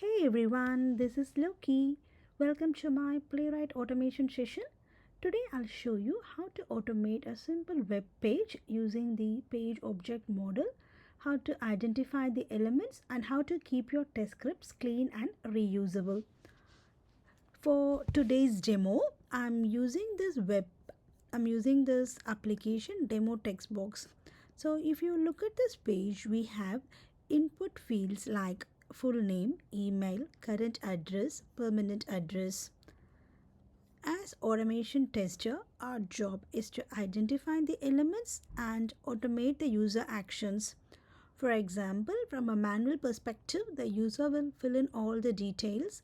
Hey everyone, this is Loki. Welcome to my Playwright automation session. Today I'll show you how to automate a simple web page using the page object model, how to identify the elements, and how to keep your test scripts clean and reusable. For today's demo, I'm using this application demo text box. So if you look at this page, we have input fields like full name, email, current address, permanent address. As automation tester, our job is to identify the elements and automate the user actions. For example, from a manual perspective, the user will fill in all the details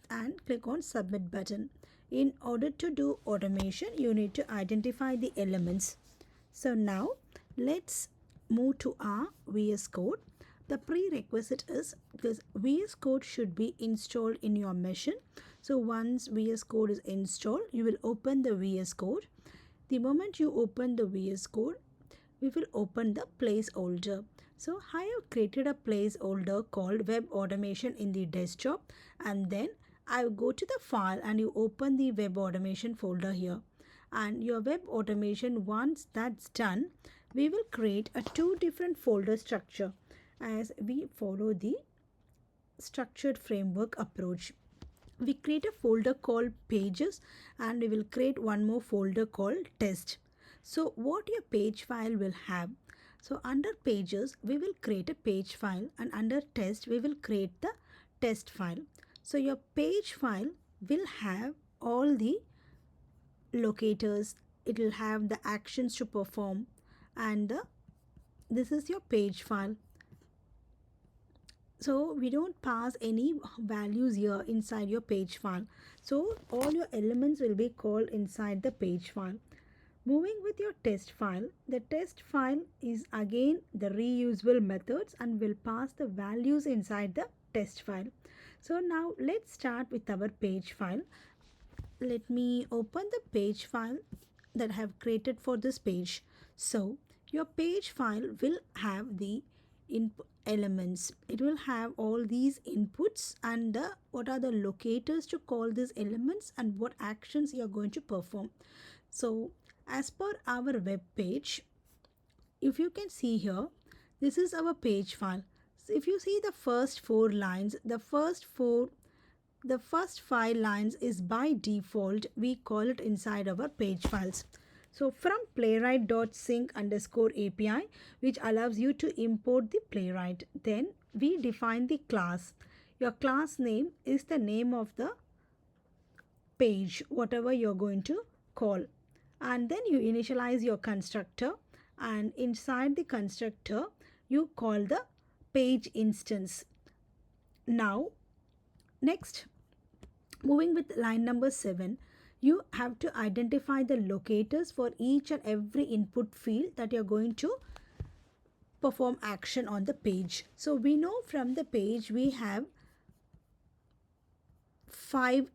and click on submit button. In order to do automation, you need to identify the elements. So now let's move to our VS Code. The prerequisite is this VS Code should be installed in your machine. So once VS Code is installed, you will open the VS Code. The moment you open the VS Code, we will open the placeholder. So I have created a placeholder called web automation in the desktop, and then I will go to the file and you open the web automation folder here. And your web automation, once that's done, we will create a two different folder structure as we follow the structured framework approach. We create a folder called pages and we will create one more folder called test. So what your page file will have, so under pages we will create a page file, and under test we will create the test file. So your page file will have all the locators, it will have the actions to perform, and this is your page file. So we don't pass any values here inside your page file. So all your elements will be called inside the page file. Moving with your test file, the test file is again the reusable methods and will pass the values inside the test file. So now let's start with our page file. Let me open the page file that I have created for this page. So your page file will have the input elements. It will have all these inputs and what are the locators to call these elements and what actions you are going to perform. So as per our web page, if you can see here, this is our page file. So if you see the first four lines, the first 5 lines is by default, we call it inside our page files. So from playwright.sync_API, which allows you to import the playwright. Then we define the class. Your class name is the name of the page, whatever you're going to call. And then you initialize your constructor, and inside the constructor, you call the page instance. Now, next, moving with line number 7, you have to identify the locators for each and every input field that you're going to perform action on the page. So we know from the page we have 4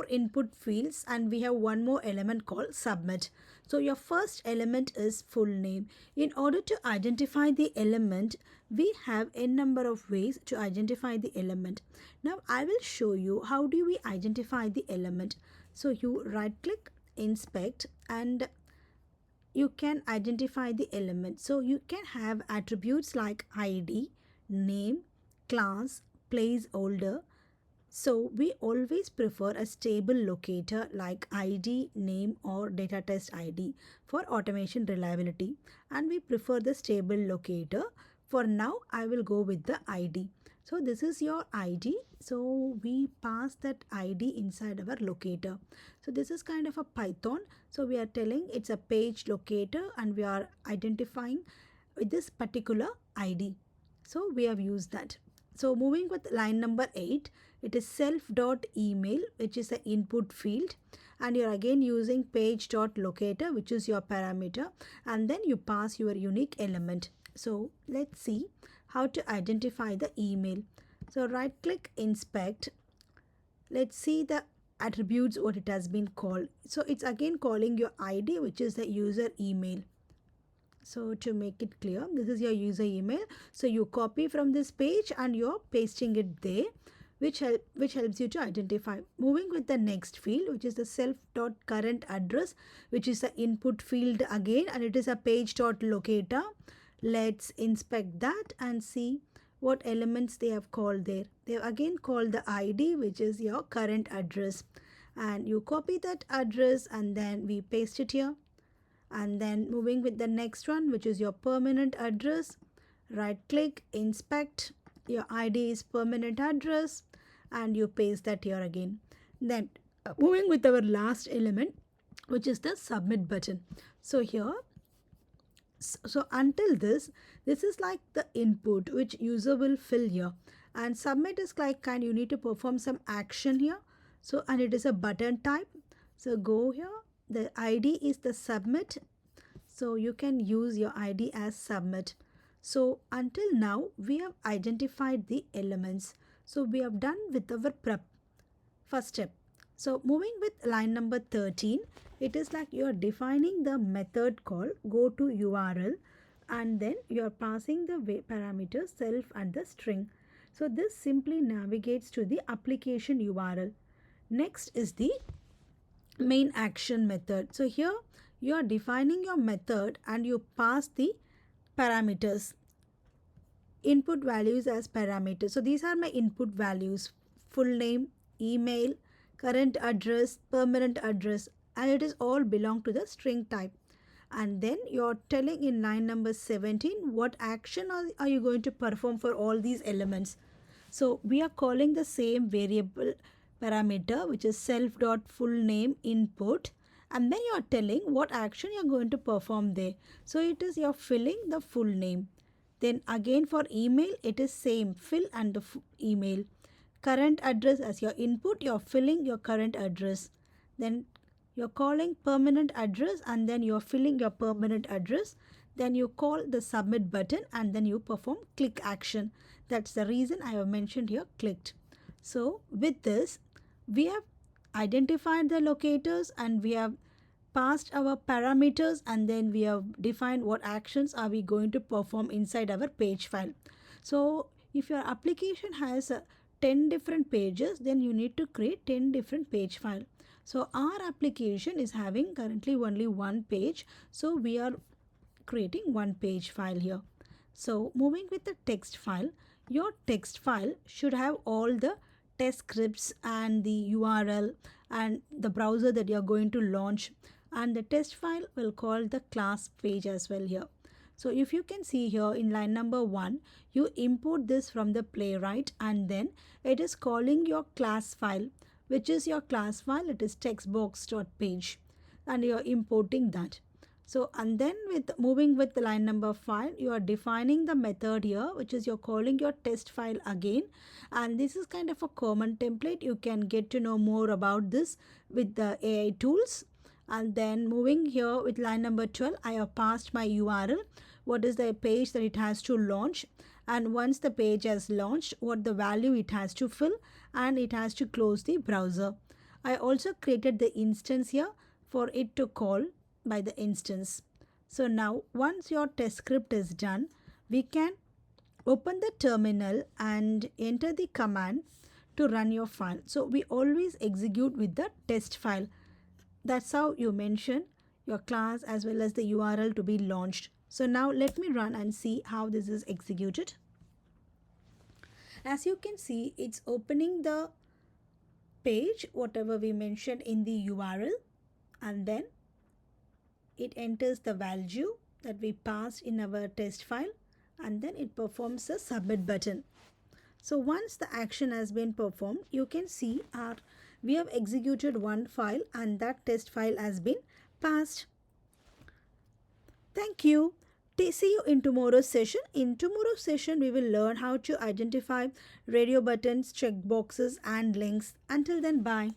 input fields and we have one more element called submit. So your first element is full name. In order to identify the element, we have a number of ways to identify the element. Now I will show you how do we identify the element. So you right click, inspect, and you can identify the element. So you can have attributes like ID, name, class, placeholder. So we always prefer a stable locator like ID, name, or data test ID for automation reliability, and we prefer the stable locator. For now, I will go with the ID. So this is your ID. So we pass that ID inside our locator. So this is kind of a Python. So we are telling it's a page locator and we are identifying with this particular ID. So we have used that. So moving with line number 8, it is self.email, which is the input field, and you're again using page.locator, which is your parameter, and then you pass your unique element. So let's see how to identify the email. So right click, inspect. Let's see the attributes what it has been called. So it's again calling your ID, which is the user email. So to make it clear, this is your user email. So you copy from this page and you're pasting it there, which helps you to identify. Moving with the next field, which is the self.current address, which is the input field again, and it is a page.locator. Let's inspect that and see what elements they have called there. They have again called the ID, which is your current address, and you copy that address and then we paste it here. And then moving with the next one, which is your permanent address, right click, inspect, your ID is permanent address, and you paste that here again. Then moving with our last element, which is the submit button. So here, so until this is like the input which user will fill here, and submit is like kind you need to perform some action here. So and it is a button type. So go here, the ID is the submit, so you can use your ID as submit. So until now we have identified the elements. So we have done with our first step. So moving with line number 13, it is like you are defining the method called go to URL, and then you are passing the parameters self and the string. So this simply navigates to the application URL. Next is the main action method. So here you are defining your method and you pass the parameters, input values as parameters. So these are my input values: full name, email, current address, permanent address, and it is all belong to the string type. And then you're telling in line number 17 what action are you going to perform for all these elements. So we are calling the same variable parameter, which is self.fullname input, and then you are telling what action you are going to perform there. So it is you're filling the full name. Then again for email, it is same, fill and the email. Current address as your input, you're filling your current address. Then you're calling permanent address and then you're filling your permanent address. Then you call the submit button and then you perform click action. That's the reason I have mentioned here clicked. So with this, we have identified the locators and we have passed our parameters, and then we have defined what actions are we going to perform inside our page file. So if your application has 10 different pages, then you need to create 10 different page file. So our application is having currently only one page, so we are creating one page file here. So moving with the text file, your text file should have all the test scripts and the URL and the browser that you are going to launch, and the test file will call the class page as well here. So if you can see here in line number 1, you import this from the Playwright and then it is calling your class file, which is your class file. It is textbox.page and you are importing that. So and then with moving with the line number 5, you are defining the method here, which is you're calling your test file again, and this is kind of a common template. You can get to know more about this with the AI tools. And then moving here with line number 12, I have passed my URL, what is the page that it has to launch, and once the page has launched, what the value it has to fill, and it has to close the browser. I also created the instance here for it to call by the instance. So now once your test script is done, we can open the terminal and enter the command to run your file. So we always execute with the test file. That's how you mention your class as well as the URL to be launched. So now let me run and see how this is executed. As you can see, it's opening the page, whatever we mentioned in the URL, and then it enters the value that we passed in our test file, and then it performs the submit button. So once the action has been performed, you can see we have executed one file and that test file has been passed. Thank you. See you in tomorrow's session. In tomorrow's session, we will learn how to identify radio buttons, checkboxes, and links. Until then, bye.